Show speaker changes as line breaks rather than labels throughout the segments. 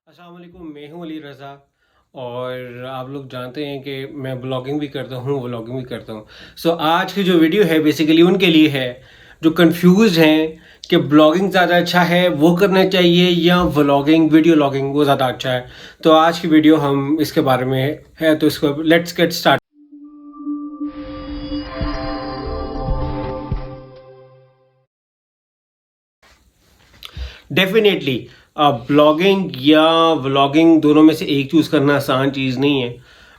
अस्सलाम वालेकुम, मैं हूँ अली रज़ा और आप लोग जानते हैं कि मैं ब्लॉगिंग भी करता हूँ, व्लॉगिंग भी करता हूँ। सो आज की जो वीडियो है बेसिकली उनके लिए है जो कंफ्यूज हैं कि ब्लॉगिंग ज़्यादा अच्छा है वो करना चाहिए या व्लॉगिंग वीडियो लॉगिंग वो ज़्यादा अच्छा है। तो आज की वीडियो हम इसके बारे में है, तो इसको let's get start. Definitely blogging या व्लॉगिंग दोनों में से एक चूज़ करना आसान चीज़ नहीं है।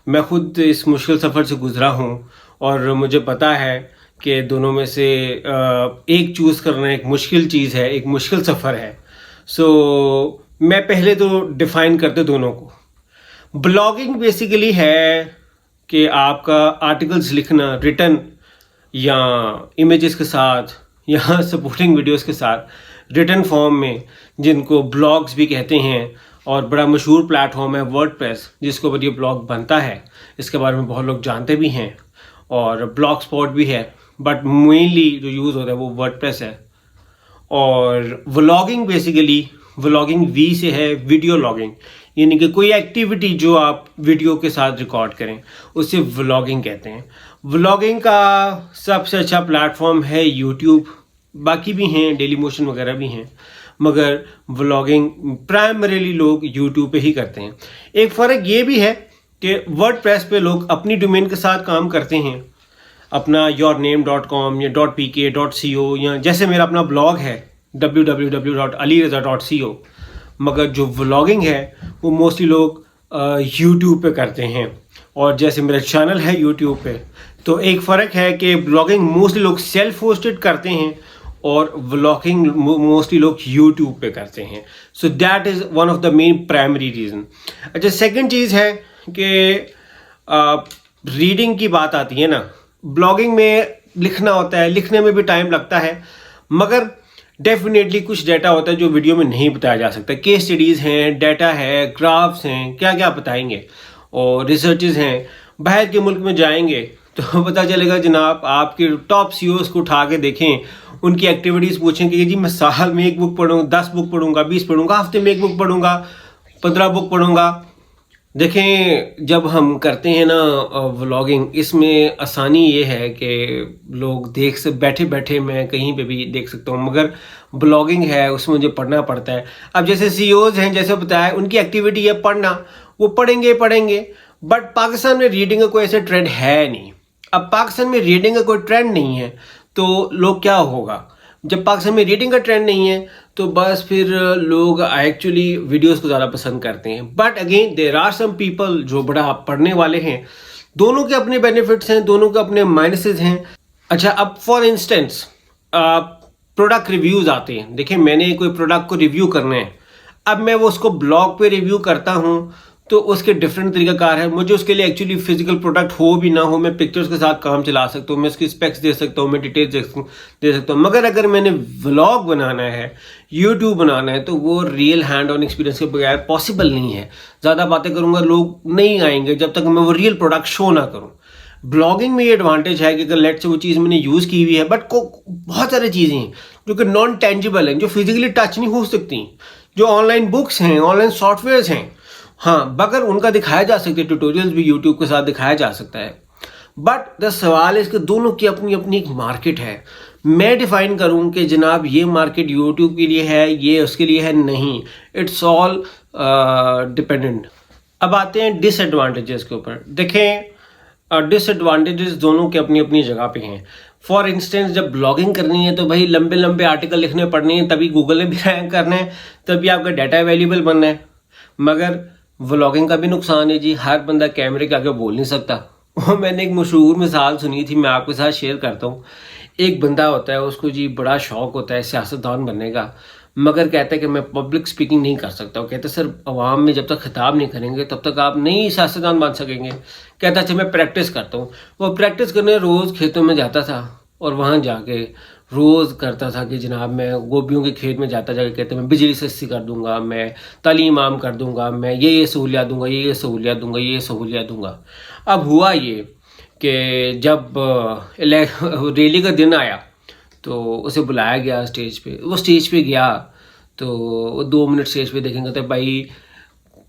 मैं खुद इस मुश्किल सफ़र से गुज़रा हूँ और मुझे पता है कि दोनों में से एक चूज़ करना एक मुश्किल चीज़ है, एक मुश्किल सफ़र है। सो मैं पहले तो डिफ़ाइन करते दोनों को। ब्लॉगिंग बेसिकली है कि आपका आर्टिकल्स लिखना रिटन या इमेजेस के साथ या सपोर्टिंग वीडियोस के साथ रिटन फॉर्म में, जिनको ब्लॉग्स भी कहते हैं। और बड़ा मशहूर प्लेटफॉर्म है वर्डप्रेस, जिसको ऊपर ये ब्लॉग बनता है। इसके बारे में बहुत लोग जानते भी हैं और ब्लॉग स्पॉट भी है, बट मेनली जो यूज़ होता है वो वर्डप्रेस है। और व्लॉगिंग बेसिकली व्लॉगिंग वी से है वीडियो लॉगिंग, यानी कि कोई एक्टिविटी जो आप वीडियो के साथ रिकॉर्ड करें उसे व्लॉगिंग कहते हैं। व्लॉगिंग का सबसे अच्छा प्लेटफॉर्म है यूट्यूब, बाकी भी हैं, डेली मोशन वगैरह भी हैं, मगर व्लॉगिंग प्राइमरीली लोग यूट्यूब पे ही करते हैं। एक फ़र्क ये भी है कि वर्डप्रेस पे लोग अपनी डोमेन के साथ काम करते हैं, अपना yourname.com या .pk.co, या जैसे मेरा अपना ब्लॉग है www.aliraza.co। मगर जो व्लॉगिंग है वो मोस्टली लोग यूट्यूब पे करते हैं, और जैसे मेरा चैनल है यूट्यूब पे, तो एक फ़र्क है कि ब्लॉगिंग मोस्टली लोग सेल्फ होस्टेड करते हैं और व्लॉगिंग मोस्टली लोग यूट्यूब पे करते हैं। So that is one of the main primary reason. अच्छा, सेकंड चीज़ है कि रीडिंग की बात आती है ना, ब्लॉगिंग में लिखना होता है, लिखने में भी टाइम लगता है, मगर डेफिनेटली कुछ डाटा होता है जो वीडियो में नहीं बताया जा सकता। केस स्टडीज़ हैं, डाटा है, ग्राफ्स हैं, क्या क्या बताएंगे, और रिसर्चेज हैं। बाहर के मुल्क में जाएंगे तो पता चलेगा जनाब, आपके टॉप सीईओज को उठा के देखें, उनकी एक्टिविटीज़ पूछें कि जी मैं साल में 1 बुक पढ़ूँ, 10 बुक पढ़ूंगा, 20 पढ़ूंगा, हफ्ते में 1 बुक पढ़ूंगा, 15 बुक पढ़ूंगा। देखें, जब हम करते हैं ना व्लॉगिंग, इसमें आसानी ये है कि लोग देख से बैठे बैठे मैं कहीं पे भी देख सकता हूँ, मगर ब्लॉगिंग है उसमें मुझे पढ़ना पड़ता है। अब जैसे सीईओज हैं, जैसे बताया, उनकी एक्टिविटी है पढ़ना, वो पढ़ेंगे पढ़ेंगे, बट पाकिस्तान में रीडिंग का कोई ऐसा ट्रेंड है नहीं। अब पाकिस्तान में रीडिंग का कोई ट्रेंड नहीं है तो लोग क्या होगा, जब पाकिस्तान में रीडिंग का ट्रेंड नहीं है तो बस फिर लोग एक्चुअली वीडियोस को ज़्यादा पसंद करते हैं। But again there are some people जो बड़ा पढ़ने वाले हैं। दोनों के अपने बेनिफिट्स हैं, दोनों के अपने माइनसेस हैं। अच्छा, अब फॉर इंस्टेंस प्रोडक्ट रिव्यूज़ आते हैं। देखिए, मैंने कोई प्रोडक्ट को रिव्यू करना है, अब मैं वो उसको ब्लॉग पे रिव्यू करता हूँ तो उसके डिफरेंट तरीकाकार है। मुझे उसके लिए एक्चुअली फिजिकल प्रोडक्ट हो भी ना हो, मैं पिक्चर्स के साथ काम चला सकता हूँ, मैं उसकी स्पेक्स दे सकता हूँ, मैं डिटेल्स दे सकता हूँ। मगर अगर मैंने व्लॉग बनाना है, यूट्यूब बनाना है, तो वो रियल हैंड ऑन एक्सपीरियंस के बगैर पॉसिबल नहीं है। ज़्यादा बातें करूँगा लोग नहीं आएंगे जब तक मैं वो रियल प्रोडक्ट शो ना करूँ। ब्लॉगिंग में ये एडवांटेज है कि अगर लेट से वो चीज़ मैंने यूज़ की हुई है, बट को बहुत सारी चीज़ें हैं जो कि नॉन टेंजिबल हैं, जो फिजिकली टच नहीं हो सकती, जो ऑनलाइन बुक्स हैं, ऑनलाइन सॉफ्टवेयर्स हैं, हाँ, मगर उनका दिखाया जा सकता है, ट्यूटोरियल्स भी यूट्यूब के साथ दिखाया जा सकता है। बट द सवाल है इसके, दोनों की अपनी अपनी एक मार्केट है। मैं डिफाइन करूं कि जनाब ये मार्केट यूट्यूब के लिए है, ये उसके लिए है, नहीं। It's all dependent. अब आते हैं डिसएडवांटेजेस के ऊपर। देखें, डिसएडवांटेजेस दोनों के अपनी अपनी जगह पे हैं। फॉर इंस्टेंस, जब ब्लॉगिंग करनी है तो भाई लंबे लंबे आर्टिकल लिखने पड़ने हैं, तभी गूगल ने भी रैंक करना है, तभी आपका डाटा अवेलेबल बनना है। मगर व्लॉगिंग का भी नुकसान है जी, हर बंदा कैमरे के आगे बोल नहीं सकता। वो मैंने एक मशहूर मिसाल सुनी थी, मैं आपके साथ शेयर करता हूँ। एक बंदा होता है, उसको जी बड़ा शौक होता है सियासतदान बनने का, मगर कहता है कि मैं पब्लिक स्पीकिंग नहीं कर सकता। वो कहता है सर, अवाम में जब तक खिताब नहीं करेंगे तब तक आप नहीं सियासतदान बन सकेंगे। कहता अच्छा मैं प्रैक्टिस करता हूँ। वो प्रैक्टिस करने रोज़ खेतों में जाता था और वहाँ जाके रोज़ करता था कि जनाब मैं गोभियों के खेत में जाता जाके कहते मैं बिजली सस्ती कर दूंगा, मैं तालीम आम कर दूंगा, मैं ये सहूलियात दूंगा, ये सहूलियात दूंगा, ये सहूलियात दूंगा। अब हुआ ये कि जब रैली का दिन आया तो उसे बुलाया गया स्टेज पे। वो स्टेज पे गया तो वो 2 मिनट स्टेज पे देखेंगे तो भाई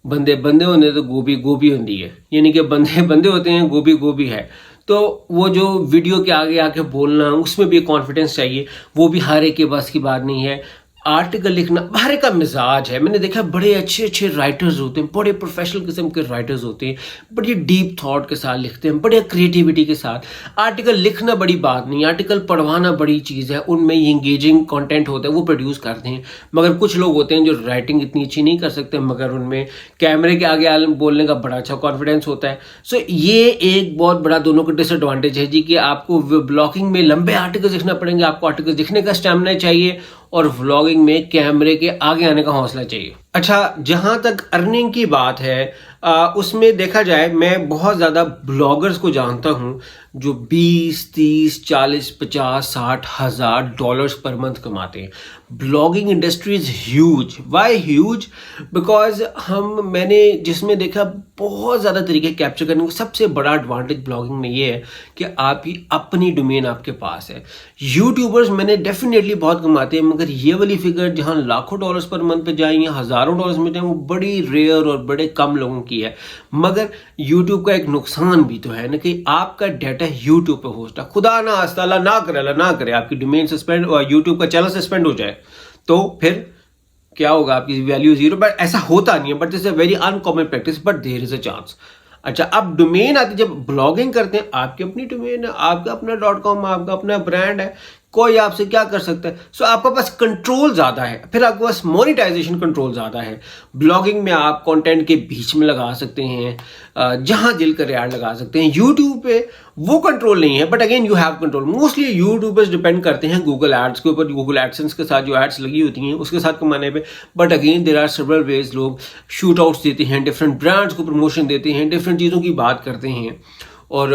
बंदे बंदे होने तो गोभी गोभी होती है, यानी कि बंदे बंदे होते हैं, गोभी गोभी है। तो वो जो वीडियो के आगे आके बोलना, उसमें भी कॉन्फिडेंस चाहिए, वो भी हर एक के बस की बात नहीं है। आर्टिकल लिखना हर एक का मिजाज है। मैंने देखा बड़े अच्छे अच्छे राइटर्स होते हैं, बड़े प्रोफेशनल किस्म के राइटर्स होते हैं, बड़ी डीप थॉट के साथ लिखते हैं, बड़े क्रिएटिविटी के साथ। आर्टिकल लिखना बड़ी बात नहीं, आर्टिकल पढ़वाना बड़ी चीज़ है, उनमें इंगेजिंग कंटेंट होता है, वो प्रोड्यूस करते हैं। मगर कुछ लोग होते हैं जो राइटिंग इतनी अच्छी नहीं कर सकते, मगर उनमें कैमरे के आगे बोलने का बड़ा अच्छा कॉन्फिडेंस होता है। सो ये एक बहुत बड़ा दोनों का डिसएडवांटेज है जी, कि आपको ब्लॉगिंग में लंबे आर्टिकल लिखना पड़ेंगे, आपको आर्टिकल लिखने का स्टैमिना चाहिए, और व्लॉगिंग में कैमरे के आगे आने का हौसला चाहिए। अच्छा, जहां तक अर्निंग की बात है, उसमें देखा जाए, मैं बहुत ज़्यादा ब्लॉगर्स को जानता हूं जो 20, 30, 40, 50, 60 हज़ार डॉलर्स पर मंथ कमाते हैं। Blogging industry is huge. Why huge? Because मैंने जिसमें देखा बहुत ज़्यादा तरीके कैप्चर करने का सबसे बड़ा एडवांटेज ब्लॉगिंग में ये है कि आप ही अपनी डोमेन आपके पास है। यूट्यूबर्स मैंने डेफिनेटली बहुत कमाते हैं, मगर ये वाली फिगर जहां लाखों डॉलर्स पर मंथ पे जाए या हज़ारों डॉलर्स में जाए, वो बड़ी रेयर और बड़े कम लोगों की है। मगर यूट्यूब का एक नुकसान भी तो है ना, कि आपका डाटा यूट्यूब पे होस्ट है। खुदा ना अस्ताला ना करे आपकी डोमेन सस्पेंड और यूट्यूब का चैनल सस्पेंड हो जाए, तो फिर क्या होगा? आपकी वैल्यू जीरो। बट ऐसा होता नहीं है, but this is a very uncommon practice, but there is a chance. अच्छा, अब डोमेन आती, जब ब्लॉगिंग करते हैं, आपकी अपनी डोमेन है, आपका अपना .com, आपका अपना ब्रांड है, कोई आपसे क्या कर सकता है। सो आपके पास कंट्रोल ज़्यादा है, फिर आपके पास मोनेटाइजेशन कंट्रोल ज़्यादा है। ब्लॉगिंग में आप कंटेंट के बीच में लगा सकते हैं, जहां दिल करे ऐड लगा सकते हैं। यूट्यूब पे वो कंट्रोल नहीं है, but again you have control. Mostly YouTubers depend करते हैं गूगल एड्स के ऊपर, गूगल एडसेंस के साथ जो एड्स लगी होती हैं उसके साथ कमाने पे। But again there are several ways, लोग शूट आउट्स देते हैं, डिफरेंट ब्रांड्स को प्रमोशन देते हैं, डिफरेंट चीज़ों की बात करते हैं, और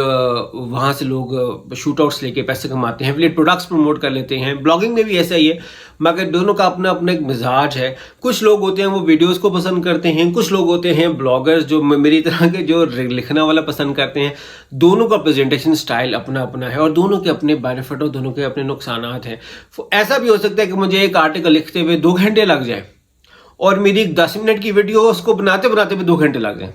वहाँ से लोग शूट आउट्स लेके पैसे कमाते हैं, एफिलिएट प्रोडक्ट्स प्रमोट कर लेते हैं। ब्लॉगिंग में भी ऐसा ही है, मगर दोनों का अपना अपना एक मिजाज है। कुछ लोग होते हैं वो वीडियोस को पसंद करते हैं, कुछ लोग होते हैं ब्लॉगर्स जो मेरी तरह के जो लिखना वाला पसंद करते हैं। दोनों का प्रेजेंटेशन स्टाइल अपना अपना है, और दोनों के अपने बेनिफिट और दोनों के अपने नुकसान हैं। ऐसा भी हो सकता है कि मुझे एक आर्टिकल लिखते हुए 2 घंटे लग जाए, और मेरी एक 10 मिनट की वीडियो उसको बनाते बनाते भी 2 घंटे लग जाए।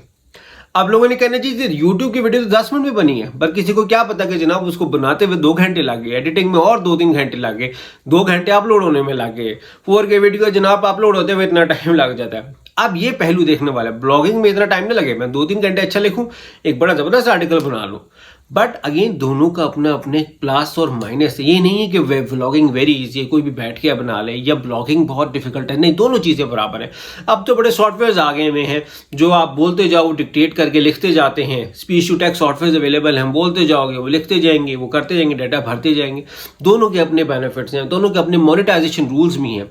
अब लोगों ने कहना चाहिए यूट्यूब की वीडियो तो 10 मिनट में बनी है, पर किसी को क्या पता कि जनाब उसको बनाते हुए 2 घंटे लग गए, एडिटिंग में और 2-3 घंटे लग गए, 2 घंटे अपलोड होने में लग गए, 4K वीडियो जनाब अपलोड होते हुए इतना टाइम लग जाता है। अब ये पहलू देखने वाला है, ब्लॉगिंग में इतना टाइम नहीं लगे, मैं 2-3 घंटे अच्छा लिखूं, एक बड़ा जबरदस्त आर्टिकल बना लूं। बट अगेन दोनों का अपना अपने प्लस और माइनस है। ये नहीं है कि व्लॉगिंग वेरी इजी है, कोई भी बैठ के बना ले, या ब्लॉगिंग बहुत डिफिकल्ट है, नहीं, दोनों चीज़ें बराबर है। अब तो बड़े सॉफ्टवेयर आ गए हुए हैं जो आप बोलते जाओ, डिक्टेट करके लिखते जाते हैं। Speech to text software available हैं, बोलते जाओगे वो लिखते जाएंगे, वो करते जाएंगे, डाटा भरते जाएंगे। दोनों के अपने बेनिफिट्स हैं, दोनों के अपने मोनेटाइजेशन रूल्स भी हैं।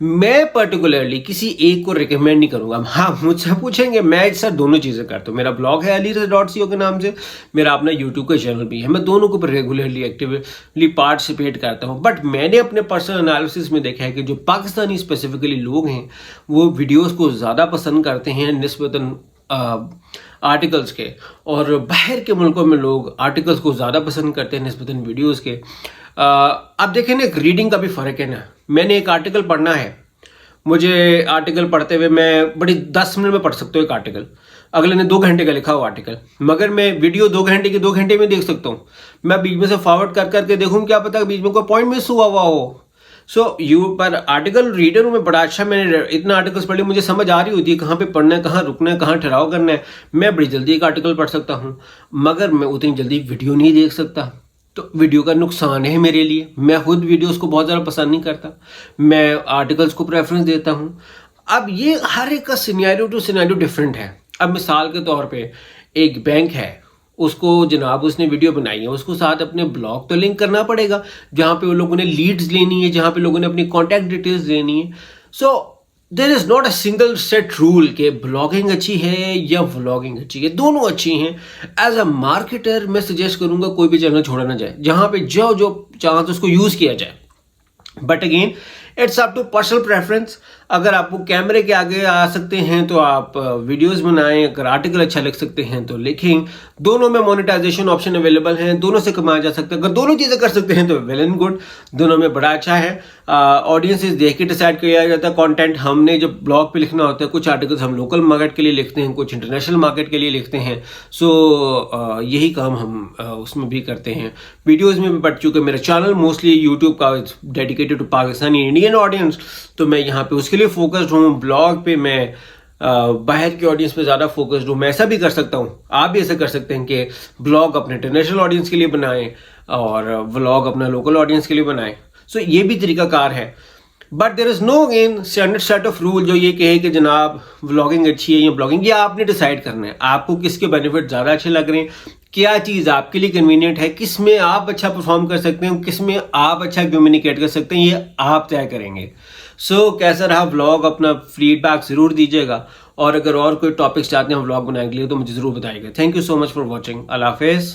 मैं पर्टिकुलरली किसी एक को रिकमेंड नहीं करूंगा। हाँ, मुझसे पूछेंगे, मैं सर दोनों चीज़ें करता हूँ। मेरा ब्लॉग है alireza.co के नाम से, मेरा अपना यूट्यूब का चैनल भी है, मैं दोनों को रेगुलरली एक्टिवली पार्टिसिपेट करता हूँ। बट मैंने अपने पर्सनल एनालिसिस में देखा है कि जो पाकिस्तानी स्पेसिफिकली लोग हैं वो वीडियोज़ को ज़्यादा पसंद करते हैं निस्बतन आर्टिकल्स के, और बाहर के मुल्कों में लोग आर्टिकल्स को ज़्यादा पसंद करते हैं निस्बतन वीडियोज़ के। अब देखें ना, एक रीडिंग का भी फ़र्क है ना। मैंने एक आर्टिकल पढ़ना है, मुझे आर्टिकल पढ़ते हुए मैं बड़ी 10 मिनट में पढ़ सकता हूँ एक आर्टिकल, अगले ने 2 घंटे का लिखा हुआ आर्टिकल, मगर मैं वीडियो 2 घंटे की 2 घंटे में देख सकता हूँ। मैं बीच में से फॉरवर्ड कर करके देखूँ, क्या पता बीच में कोई पॉइंट मिस हुआ हो। सो पर आर्टिकल रीडर हूँ मैं बड़ा अच्छा, मैंने इतना आर्टिकल्स पढ़े, मुझे समझ आ रही होती है कहाँ पे पढ़ना है, कहाँ रुकना है, कहाँ ठहराव करना है। मैं बड़ी जल्दी एक आर्टिकल पढ़ सकता हूँ, मगर मैं उतनी जल्दी वीडियो नहीं देख सकता। तो वीडियो का नुकसान है मेरे लिए। मैं खुद वीडियोस को बहुत ज़्यादा पसंद नहीं करता, मैं आर्टिकल्स को प्रेफरेंस देता हूँ। अब ये हर एक का सिनेरियो टू सिनेरियो डिफरेंट है। अब मिसाल के तौर पे एक बैंक है, उसको जनाब उसने वीडियो बनाई है, उसको साथ अपने ब्लॉग तो लिंक करना पड़ेगा, जहाँ पे वो लोगों ने लीड्स लेनी है, जहाँ पे लोगों ने अपनी कॉन्टैक्ट डिटेल्स लेनी है। So there is not a single set rule के ब्लॉगिंग अच्छी है या व्लॉगिंग अच्छी है, दोनों अच्छी हैं। एज अ मार्केटर मैं सजेस्ट करूंगा कोई भी चैनल छोड़ा ना जाए, जहाँ पे जो चांस उसको यूज़ किया जाए। But again it's up to personal preference. अगर आपको कैमरे के आगे आ सकते हैं तो आप वीडियोस बनाएं, अगर आर्टिकल अच्छा लिख सकते हैं तो लिखें। दोनों में मोनेटाइजेशन ऑप्शन अवेलेबल हैं, दोनों से कमाया जा सकता है। अगर दोनों चीज़ें कर सकते हैं तो वेल एंड गुड, दोनों में बड़ा अच्छा है। ऑडियंसेस देख के डिसाइड किया जाता है कंटेंट। हमने जब ब्लॉग पे लिखना होता है, कुछ आर्टिकल्स हम लोकल मार्केट के लिए लिखते हैं, कुछ इंटरनेशनल मार्केट के लिए लिखते हैं। सो यही काम हम उसमें भी करते हैं। वीडियोस में भी बढ़ चुके मेरा चैनल मोस्टली यूट्यूब का dedicated to Pakistani Indian audience, तो मैं यहाँ पे उसके लिए फोकस्ड हूँ। ब्लॉग पे मैं बाहर की ऑडियंस पे ज़्यादा फोकस्ड हूँ। मैं ऐसा भी कर सकता हूँ, आप भी ऐसा कर सकते हैं कि ब्लॉग अपने इंटरनेशनल ऑडियंस के लिए बनाएं और व्लॉग अपना लोकल ऑडियंस के लिए बनाएं। सो ये भी तरीकाकार है। But there is no again standard set of rule जो ये कहे कि जनाब व्लॉगिंग अच्छी है या ब्लॉगिंग, ये आपने डिसाइड करना है आपको किसके बेनिफिट ज़्यादा अच्छे लग रहे हैं, क्या चीज़ आपके लिए कन्वीनियंट है, किस में आप अच्छा परफॉर्म कर सकते हैं, किस में आप अच्छा कम्युनिकेट कर सकते हैं, ये आप तय करेंगे। सो कैसा रहा व्लॉग, अपना फीडबैक ज़रूर दीजिएगा। और अगर और कोई टॉपिक्स चाहते हैं व्लॉग बनाने के लिए तो मुझे ज़रूर बताइएगा। Thank you so much for watching. अल्लाह हाफिज़।